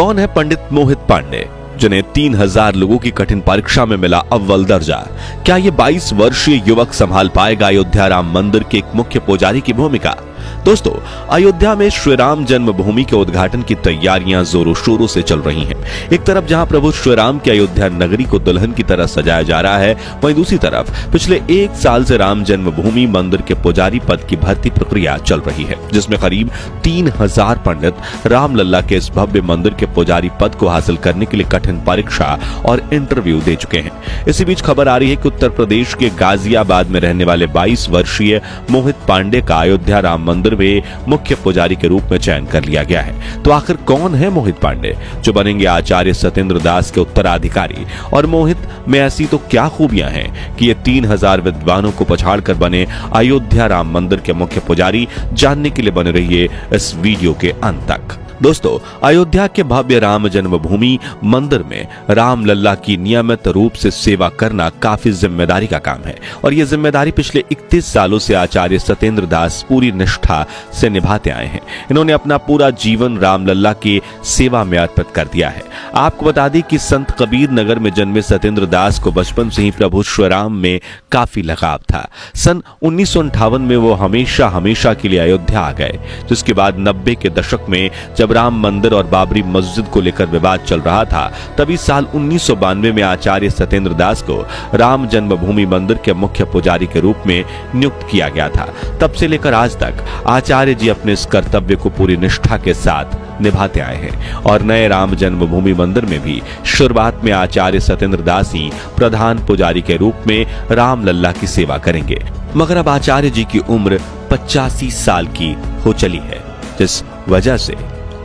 कौन है पंडित मोहित पांडे, जिन्हें 3000 लोगों की कठिन परीक्षा में मिला अव्वल दर्जा? क्या ये 22 वर्षीय युवक संभाल पाएगा अयोध्या राम मंदिर के एक मुख्य पुजारी की भूमिका? दोस्तों, अयोध्या में श्री राम जन्मभूमि के उद्घाटन की तैयारियां जोरों शोरों से चल रही हैं। एक तरफ जहां प्रभु श्री राम की अयोध्या नगरी को दुल्हन की तरह सजाया जा रहा है, वहीं दूसरी तरफ पिछले 1 साल से राम जन्मभूमि मंदिर के पुजारी पद की भर्ती प्रक्रिया चल रही है, जिसमें करीब 3000 पंडित रामलला के इस भव्य मंदिर के पुजारी पद को हासिल करने के लिए कठिन परीक्षा और इंटरव्यू दे चुके हैं। इसी बीच खबर आ रही है कि उत्तर प्रदेश के गाजियाबाद में रहने वाले 22 वर्षीय मोहित पांडे का अयोध्या राम मंदिर में मुख्य पुजारी के रूप में चयन कर लिया गया है। तो आखिर कौन है मोहित पांडे, जो बनेंगे आचार्य सत्येंद्र दास के उत्तराधिकारी? और मोहित में ऐसी तो क्या खूबियां हैं कि ये 3000 विद्वानों को पछाड़कर बने अयोध्या राम मंदिर के मुख्य पुजारी? जानने के लिए बने रहिए इस वीडियो के अंत तक। दोस्तों, अयोध्या के भव्य राम जन्मभूमि मंदिर में रामलला की नियमित रूप से सेवा करना काफी जिम्मेदारी का काम है और ये जिम्मेदारी पिछले 31 सालों से आचार्य सत्येंद्र दास पूरी निष्ठा से निभाते आए हैं। इन्होंने अपना पूरा जीवन रामलला की सेवा में अर्पित कर दिया है। आपको बता दें कि संत कबीर नगर में जन्मे सत्येंद्र दास को बचपन से ही प्रभु श्री राम में काफी लगाव था। सन 1958 में वो हमेशा के लिए अयोध्या आ गए, जिसके बाद 90 के दशक में जब राम मंदिर और बाबरी मस्जिद को लेकर विवाद चल रहा था, तभी साल 1992 में आचार्य सत्येंद्र दास को राम जन्मभूमि मंदिर के मुख्य पुजारी के रूप में नियुक्त किया गया था। तब से लेकर आज तक आचार्य जी अपने इस कर्तव्य को पूरी निष्ठा के साथ निभाते आए हैं और नए राम जन्मभूमि मंदिर में भी शुरुआत में आचार्य सत्येंद्र दास ही प्रधान पुजारी के रूप में रामलला की सेवा करेंगे। मगर अब आचार्य जी की उम्र 85 साल की हो चली है, जिस वजह से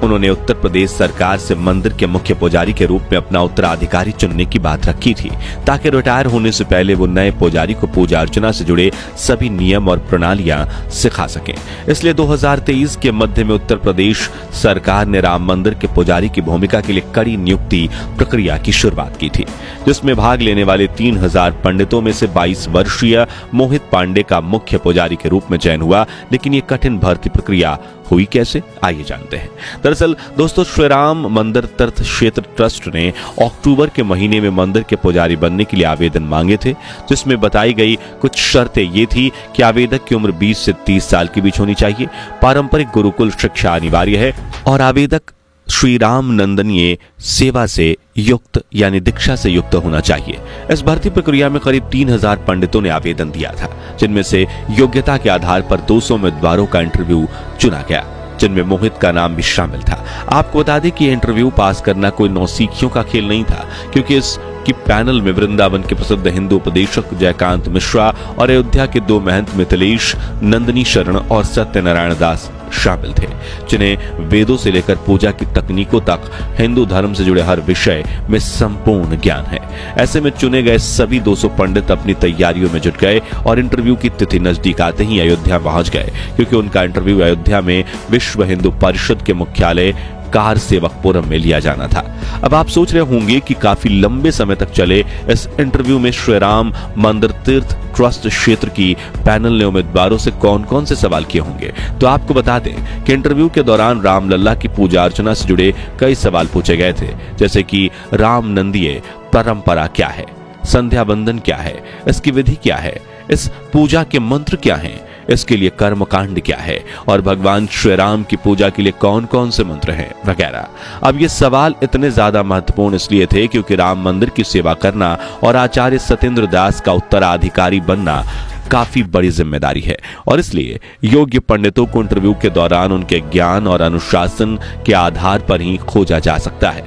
उन्होंने उत्तर प्रदेश सरकार से मंदिर के मुख्य पुजारी के रूप में अपना उत्तराधिकारी चुनने की बात रखी थी, ताकि रिटायर होने से पहले वो नए पुजारी को पूजा अर्चना से जुड़े सभी नियम और प्रणालियां सिखा सकें। इसलिए 2023 के मध्य में उत्तर प्रदेश सरकार ने राम मंदिर के पुजारी की भूमिका के लिए कड़ी नियुक्ति प्रक्रिया की शुरुआत की थी, जिसमें भाग लेने वाले 3000 पंडितों में से 22 वर्षीय मोहित पांडे का मुख्य पुजारी के रूप में चयन हुआ। लेकिन ये कठिन भर्ती प्रक्रिया हुई कैसे, आइए जानते हैं। दरअसल दोस्तों, श्री राम मंदिर तीर्थ क्षेत्र ट्रस्ट ने अक्टूबर के महीने में मंदिर के पुजारी बनने के लिए आवेदन मांगे थे, जिसमें बताई गई कुछ शर्तें ये थी कि आवेदक की उम्र 20 से 30 साल के बीच होनी चाहिए, पारंपरिक गुरुकुल शिक्षा अनिवार्य है और आवेदक श्री राम नंदनीय सेवा से युक्त यानी दीक्षा से युक्त होना चाहिए। इस भर्ती प्रक्रिया में करीब 3000 पंडितों ने आवेदन दिया था, जिनमें से योग्यता के आधार पर 200 उम्मीदवारों का इंटरव्यू चुना गया, जिनमें मोहित का नाम भी शामिल था। आपको बता दें कि इंटरव्यू पास करना कोई नौसिखियों का खेल नहीं था, क्योंकि इसकी पैनल में वृंदावन के प्रसिद्ध हिंदू उपदेशक जयकांत मिश्रा और अयोध्या के 2 महंत मिथिलेश नंदनी शरण और सत्यनारायण दास शामिल थे, जिन्हें वेदों से लेकर पूजा की तकनीकों तक हिंदू धर्म से जुड़े हर विषय में संपूर्ण ज्ञान है। ऐसे में चुने गए सभी 200 पंडित अपनी तैयारियों में जुट गए और इंटरव्यू की तिथि नजदीक आते ही अयोध्या पहुंच गए, क्योंकि उनका इंटरव्यू अयोध्या में विश्व हिंदू परिषद के मुख्यालय कार सेवकपुरम में लिया जाना था। अब आप सोच रहे होंगे कि काफी लंबे समय तक चले इस इंटरव्यू में श्री राम मंदिर तीर्थ ट्रस्ट क्षेत्र की पैनल ने उम्मीदवारों से कौन-कौन से सवाल किए होंगे। तो आपको बता दें कि इंटरव्यू के दौरान रामलला की पूजा अर्चना से जुड़े कई सवाल पूछे गए थे, जैसे कि राम नंदीय परंपरा क्या है, संध्या बंदन क्या है, इसकी विधि क्या है, इस पूजा के मंत्र क्या हैं, इसके लिए कर्मकांड क्या है और भगवान श्री राम की पूजा के लिए कौन-कौन से मंत्र हैं वगैरह। अब ये सवाल इतने ज्यादा महत्वपूर्ण इसलिए थे क्योंकि राम मंदिर की सेवा करना और आचार्य सत्येंद्र दास का उत्तराधिकारी बनना काफी बड़ी जिम्मेदारी है और इसलिए योग्य पंडितों को इंटरव्यू के दौरान उनके ज्ञान और अनुशासन के आधार पर ही खोजा जा सकता है।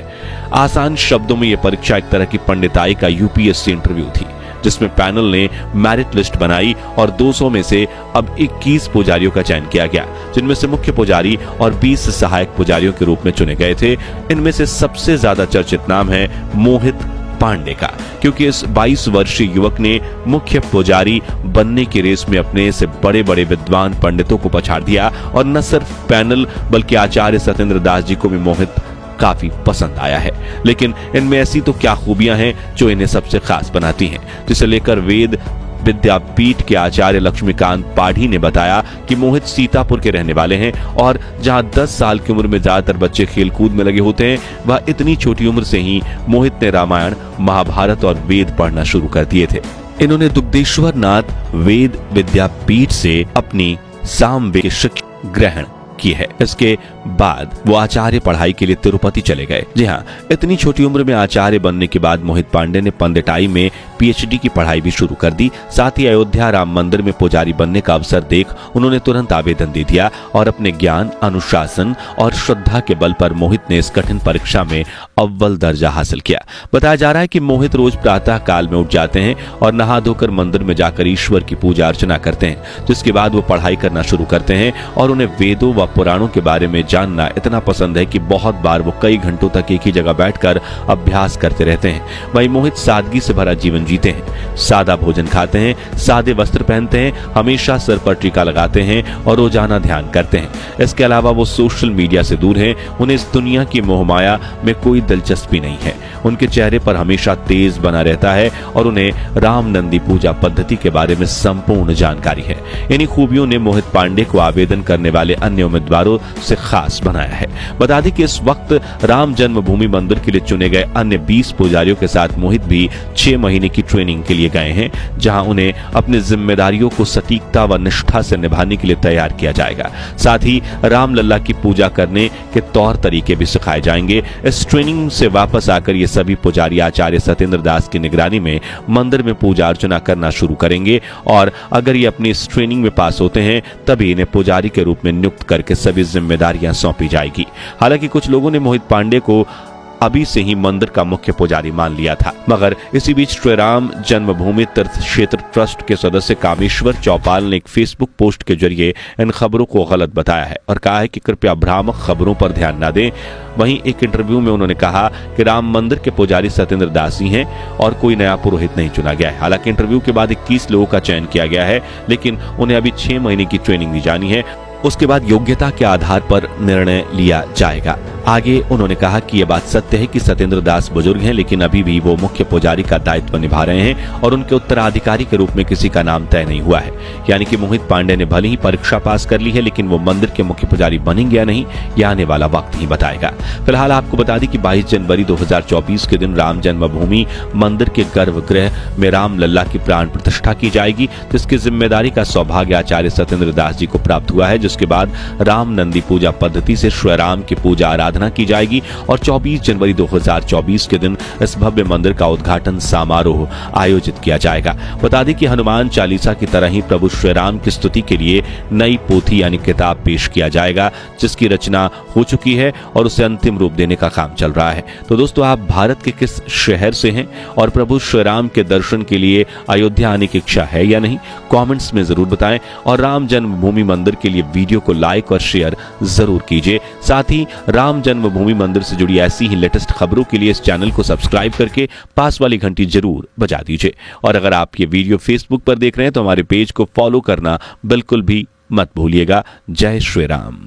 आसान शब्दों में यह परीक्षा एक तरह की पंडिताई का यूपीएससी इंटरव्यू थी, जिसमें पैनल ने मेरिट लिस्ट बनाई और 200 में से अब 21 पुजारियों का चयन किया गया, जिनमें से मुख्य पुजारी और 20 सहायक पुजारियों के रूप में चुने गए थे। इनमें से सबसे ज्यादा चर्चित नाम है मोहित पांडे का, क्योंकि इस 22 वर्षीय युवक ने मुख्य पुजारी बनने की रेस में अपने से बड़े बड़े विद्वान पंडितों को पछाड़ दिया और न सिर्फ पैनल बल्कि आचार्य सत्येंद्र दास जी को भी मोहित काफी पसंद आया है। लेकिन इनमें ऐसी तो क्या खूबियां हैं जो इन्हें सबसे खास बनाती हैं, जिसे लेकर वेद विद्यापीठ के आचार्य लक्ष्मीकांत पाढ़ी ने बताया कि मोहित सीतापुर के रहने वाले हैं और जहां 10 साल की उम्र में ज्यादातर बच्चे खेलकूद में लगे होते हैं, वह इतनी छोटी उम्र से ही मोहित ने रामायण, महाभारत और वेद पढ़ना शुरू कर दिए थे। इन्होंने दुग्धेश्वर नाथ वेद विद्यापीठ से अपनी सामवेद शिक्षा ग्रहण की है। इसके बाद वो आचार्य पढ़ाई के लिए तिरुपति चले गए। जी हाँ, इतनी छोटी उम्र में आचार्य बनने के बाद मोहित पांडे ने पंडिताई में पीएचडी की पढ़ाई भी शुरू कर दी। साथ ही अयोध्या राम मंदिर में पुजारी बनने का अवसर देख उन्होंने तुरंत आवेदन दे दिया और अपने ज्ञान, अनुशासन और श्रद्धा के बल पर मोहित ने इस कठिन परीक्षा में अव्वल दर्जा हासिल किया। बताया जा रहा है कि मोहित रोज प्रातः काल में उठ जाते हैं और नहा धोकर मंदिर में जाकर ईश्वर की पूजा अर्चना करते हैं। जिसके बाद वो पढ़ाई करना शुरू करते हैं और उन्हें वेदों व पुराणों के बारे में जानना इतना पसंद है कि बहुत बार वो कई घंटों तक एक ही जगह बैठकर अभ्यास करते रहते हैं। वहीं मोहित सादगी से भरा जीवन जीते हैं, सादा भोजन खाते हैं, सादे वस्त्र पहनते हैं, हमेशा सिर पर टीका लगाते हैं और रोजाना ध्यान करते हैं। इसके अलावा वो सोशल मीडिया से दूर हैं। उन्हें इस दुनिया की मोहमाया में कोई दिलचस्पी नहीं है। उनके चेहरे पर हमेशा तेज बना रहता है और उन्हें राम नंदी पूजा पद्धति के बारे में संपूर्ण जानकारी है। इन्हीं खूबियों ने मोहित पांडे को आवेदन करने वाले अन्य उम्मीदवारों से खास बनाया है। बता दें कि इस वक्त राम जन्मभूमि मंदिर के लिए चुने गए अन्य 20 पुजारियों के साथ मोहित भी 6 महीने की ट्रेनिंग के लिए गए हैं, जहां उन्हें अपनी जिम्मेदारियों को सटीकता व निष्ठा से निभाने के लिए तैयार किया जाएगा। साथ ही रामलला की पूजा करने के तौर तरीके भी सिखाए जाएंगे। इस ट्रेनिंग से वापस आकर ये सभी पुजारी आचार्य सत्येंद्र दास की निगरानी में मंदिर में पूजा अर्चना करना शुरू करेंगे और अगर ये अपनी इस ट्रेनिंग में पास होते हैं तभी इन्हें पुजारी के रूप में नियुक्त करके सभी जिम्मेदारियां सौंपी जाएगी। हालांकि कुछ लोगों ने मोहित पांडे को अभी से ही मंदिर का मुख्य पुजारी मान लिया था, मगर इसी बीच श्री राम जन्मभूमि तीर्थ क्षेत्र ट्रस्ट के सदस्य कामेश्वर चौपाल ने एक फेसबुक पोस्ट के जरिए इन खबरों को गलत बताया है और कहा है कि कृपया भ्रामक खबरों पर ध्यान न दें। वहीं एक इंटरव्यू में उन्होंने कहा कि राम मंदिर के पुजारी सत्येंद्र दास ही हैं और कोई नया पुरोहित नहीं चुना गया है। हालांकि इंटरव्यू के बाद 21 लोगों का चयन किया गया है, लेकिन उन्हें अभी 6 महीने की ट्रेनिंग दी जानी है। उसके बाद योग्यता के आधार पर निर्णय लिया जाएगा। आगे उन्होंने कहा कि यह बात सत्य है कि सत्येंद्र दास बुजुर्ग हैं, लेकिन अभी भी वो मुख्य पुजारी का दायित्व निभा रहे हैं और उनके उत्तराधिकारी के रूप में किसी का नाम तय नहीं हुआ है। यानी कि मोहित पांडे ने भले ही परीक्षा पास कर ली है, लेकिन वो मंदिर के मुख्य पुजारी बनेंगे या नहीं, यह आने वाला वक्त ही बताएगा। फिलहाल आपको बता दें कि 22 जनवरी 2024 के दिन राम जन्मभूमि मंदिर के गर्भगृह में रामलला की प्राण प्रतिष्ठा की जाएगी, जिसकी जिम्मेदारी का सौभाग्य आचार्य सत्येंद्र दास जी को प्राप्त हुआ है। जिसके बाद राम नंदी पूजा पद्धति से श्री राम की पूजा आराधना की जाएगी और 24 जनवरी 2024 के दिन इस भव्य मंदिर का उद्घाटन समारोह आयोजित किया जाएगा। बता दें कि हनुमान चालीसा की तरह ही प्रभु श्री राम की स्तुति के लिए नई पोथी यानी किताब पेश किया जाएगा, जिसकी रचना हो चुकी है और उसे अंतिम रूप देने का काम चल रहा है। तो दोस्तों, आप भारत के किस शहर से हैं और प्रभु श्री राम के दर्शन के लिए अयोध्या आने की इच्छा है या नहीं, कमेंट्स में जरूर बताएं और राम जन्मभूमि मंदिर के लिए वीडियो को लाइक और शेयर जरूर कीजिए। साथ ही राम जन्मभूमि मंदिर से जुड़ी ऐसी ही लेटेस्ट खबरों के लिए इस चैनल को सब्सक्राइब करके पास वाली घंटी जरूर बजा दीजिए। और अगर आप ये वीडियो फेसबुक पर देख रहे हैं तो हमारे पेज को फॉलो करना बिल्कुल भी मत भूलिएगा। जय श्री राम।